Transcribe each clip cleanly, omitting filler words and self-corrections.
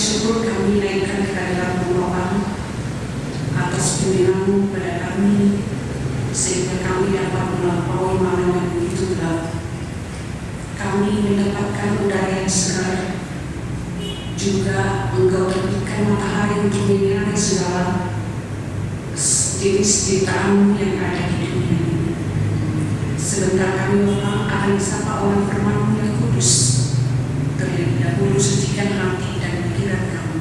syukur kami naikkan kehadiran Tuhan atas pembinaanmu pada kami, sehingga kami dapat melampaui malam yang begitu gelap. Kami mendapatkan udara yang segar, juga Engkau terbitkan matahari untuk menyinari segala jenis ciptaan yang ada di dunia ini. Sebentar kami Bapa akan disapa oleh firman-Mu yang kudus. Terlebih dahulu sucikan hati dan pikiran kami.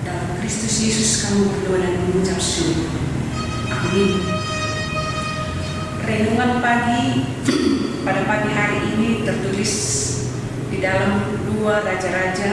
Dalam Kristus Yesus kami berdoa dan mengucap syukur. Amin. Renungan pagi pada pagi hari ini tertulis di dalam 2 Raja-Raja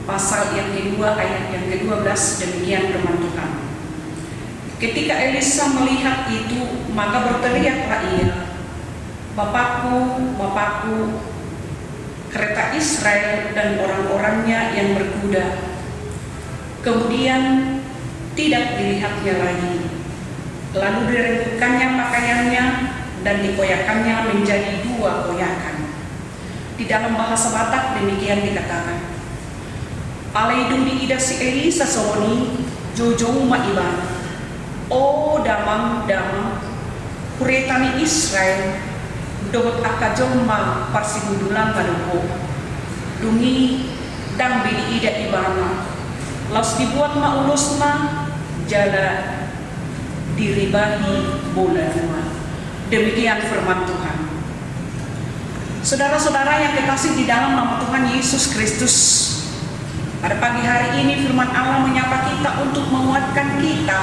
pasal yang kedua ayat yang ke-12. Demikian firman Tuhan. Ketika Elisa melihat itu, maka berteriaklah ia, Bapakku, Bapakku, kereta Israel dan orang-orangnya yang berkuda. Kemudian tidak dilihatnya lagi. Lalu direngkukannya pakaiannya dan dikoyakannya menjadi 2 koyakan. Di dalam bahasa Batak demikian dikatakan, Alaidung di ida si Elisa soni jojong maiban. O damang kuretani Israel dohot akajomma parsibudulan maduko dungi dang bini ida ibana laus dibuat maulusna jala diribahi bola dua. Demikian firman Tuhan. Saudara-saudara yang kekasih di dalam nama Tuhan Yesus Kristus, pada pagi hari ini firman Allah menyapa kita untuk menguatkan kita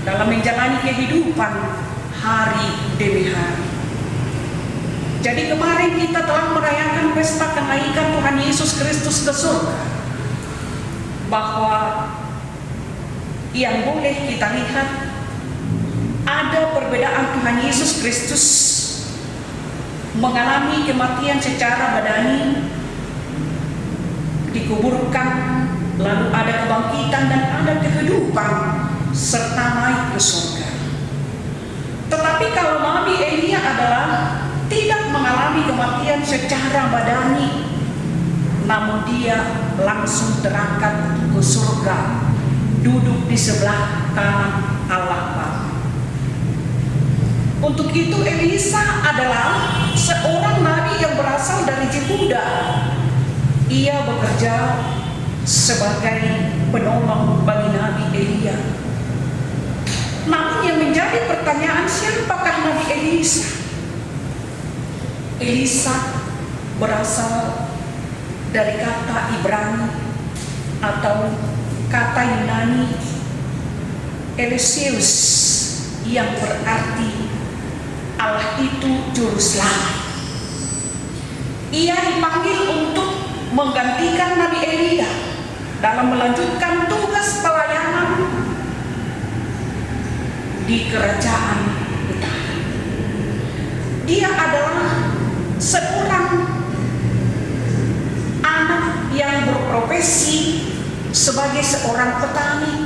dalam menjalani kehidupan hari demi hari. Jadi kemarin kita telah merayakan pesta kenaikan Tuhan Yesus Kristus ke surga, bahwa yang boleh kita lihat ada perbedaan Tuhan Yesus Kristus mengalami kematian secara badani, dikuburkan, lalu ada kebangkitan dan ada kehidupan serta naik ke surga. Tetapi kalau Nabi Elia adalah tidak mengalami kematian secara badani, namun dia langsung terangkat ke surga, duduk di sebelah kanan Allah Bapa. Untuk itu Elisa adalah seorang nabi yang berasal dari Yehuda. Ia bekerja sebagai penolong bagi Nabi Elia. Namun yang menjadi pertanyaan, siapakah Nabi Elisa? Elisa berasal dari kata Ibrani atau kata Yunani Eleuseus, yang berarti Allah itu juru selamat. Ia dipanggil untuk menggantikan Nabi Elia dalam melanjutkan tugas pelayanan di kerajaan utara. Dia adalah seorang anak yang berprofesi sebagai seorang petani.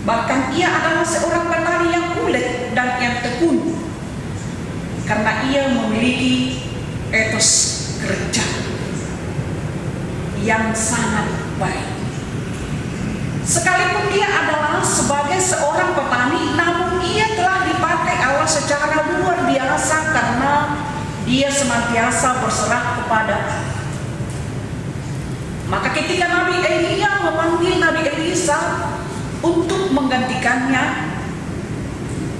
Bahkan ia adalah seorang petani yang ulet dan yang tekun, karena ia memiliki etos kerja yang sangat baik. Sekalipun dia adalah sebagai seorang petani, namun ia telah dipakai Allah secara luar biasa karena dia senantiasa berserah kepada Allah. Maka ketika Nabi Elia memanggil Nabi Elisa untuk menggantikannya,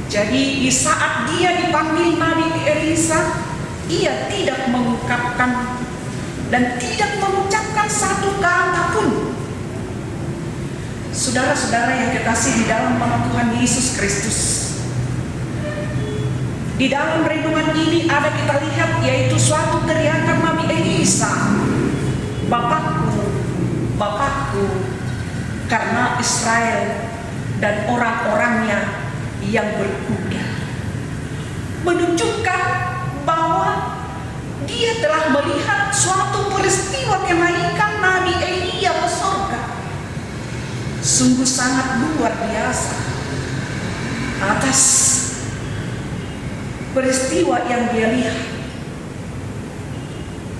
jadi di saat dia dipanggil Nabi Elisa, ia tidak mengungkapkan dan tidak mengucapkan satu kata pun. Saudara-saudara yang kekasih di dalam nama Tuhan Yesus Kristus, di dalam renungan ini ada kita lihat yaitu suatu teriakan Nabi Elisa, Bapakku, Bapakku, karena Israel dan orang-orangnya yang berkuda, menunjukkan bahwa dia telah melihat suatu peristiwa kenaikan Nabi Elia ke surga. Sungguh sangat luar biasa atas peristiwa yang dia lihat.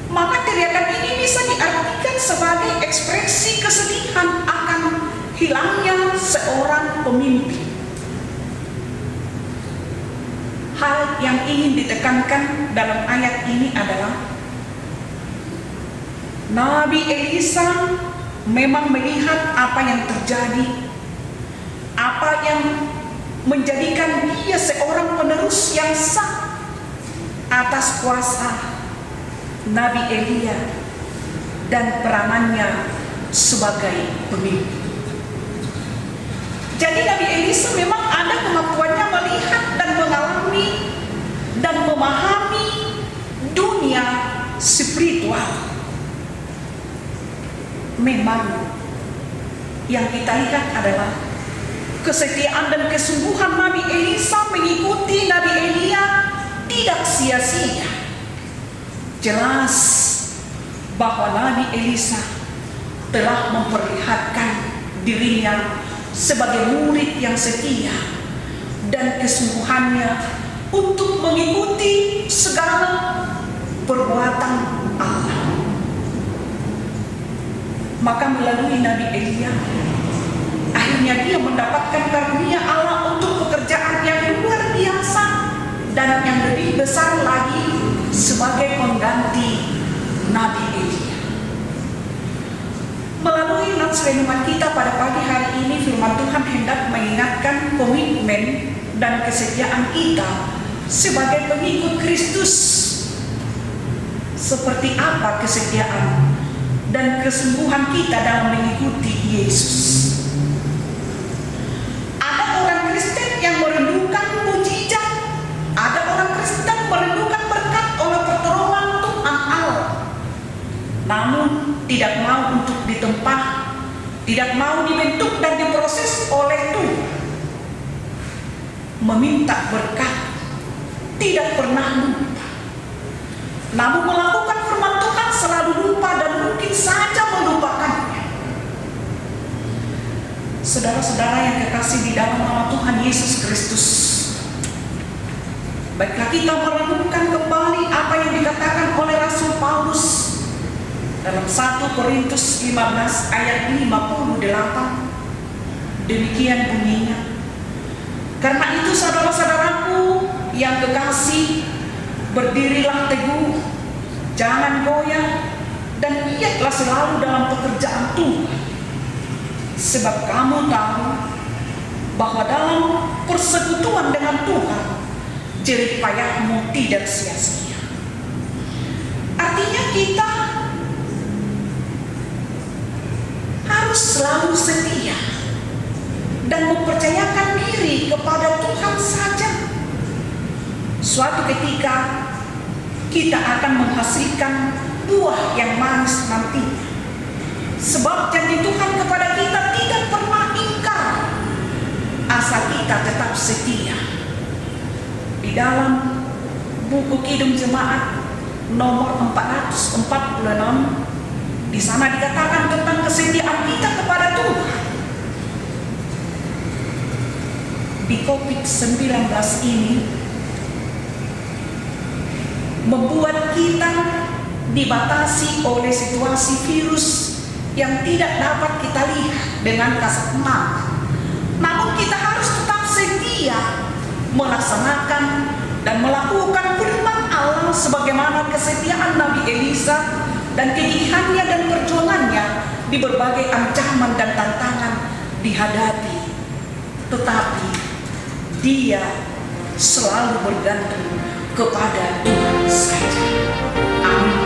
Maka teriakan ini bisa diartikan sebagai ekspresi kesedihan akan hilangnya seorang pemimpin. Hal yang ingin ditekankan dalam ayat ini adalah Nabi Elisa memang melihat apa yang terjadi, apa yang menjadikan dia seorang penerus yang sah atas kuasa Nabi Elia dan peranannya sebagai pemimpin. Jadi Nabi Elisa memang ada kemampuannya melihat dan mengalami dan memahami dunia spiritual. Memang yang kita lihat adalah kesetiaan dan kesungguhan Nabi Elisa mengikuti Nabi Elia tidak sia-sia. Jelas bahwa Nabi Elisa telah memperlihatkan dirinya sebagai murid yang setia dan kesungguhannya untuk mengikuti segala perbuatan Allah. Maka melalui Nabi Elia, akhirnya dia mendapatkan karunia Allah untuk pekerjaan yang luar biasa dan yang lebih besar lagi sebagai pengganti Nabi Elia. Melalui nats renungan kita pada pagi hari ini, firman Tuhan hendak mengingatkan komitmen dan kesetiaan kita sebagai pengikut Kristus. Seperti apa kesetiaan dan kesungguhan kita dalam mengikuti Yesus. Ada orang Kristen yang merindukan mujizat, ada orang Kristen merindukan berkat oleh pertolongan Tuhan Allah, namun tidak mau untuk ditempa, tidak mau dibentuk dan diproses oleh Tuhan. Meminta berkat, tidak pernah lupa, namun melakukan firman Tuhan selalu lupa dan mungkin saja melupakannya. Saudara-saudara yang kekasih di dalam nama Tuhan Yesus Kristus, baiklah kita merenungkan kembali apa yang dikatakan oleh Rasul Paulus dalam 1 Korintus 15 ayat 58. Demikian bunyinya, karena itu saudara-saudaraku yang kekasih, berdirilah teguh, jangan goyah, dan giatlah selalu dalam pekerjaan Tuhan. Sebab kamu tahu bahwa dalam persekutuan dengan Tuhan, jerih payahmu tidak sia-sia. Artinya kita harus selalu setia dan mempercayakan diri kepada Tuhan saja. Suatu ketika kita akan menghasilkan buah yang manis nantinya. Sebab janji Tuhan kepada kita tidak pernah ingkar, asal kita tetap setia. Di dalam buku Kidung Jemaat nomor 446, di sana dikatakan tentang kesetiaan kita kepada Tuhan. Di COVID-19 ini membuat kita dibatasi oleh situasi virus yang tidak dapat kita lihat dengan kasat mata. Namun kita harus tetap setia melaksanakan dan melakukan firman Allah sebagaimana kesetiaan Nabi Elisa dan kegigihannya dan perjuangannya di berbagai ancaman dan tantangan dihadapi. Tetapi dia selalu bergantung kepada Tuhan saja. Amin.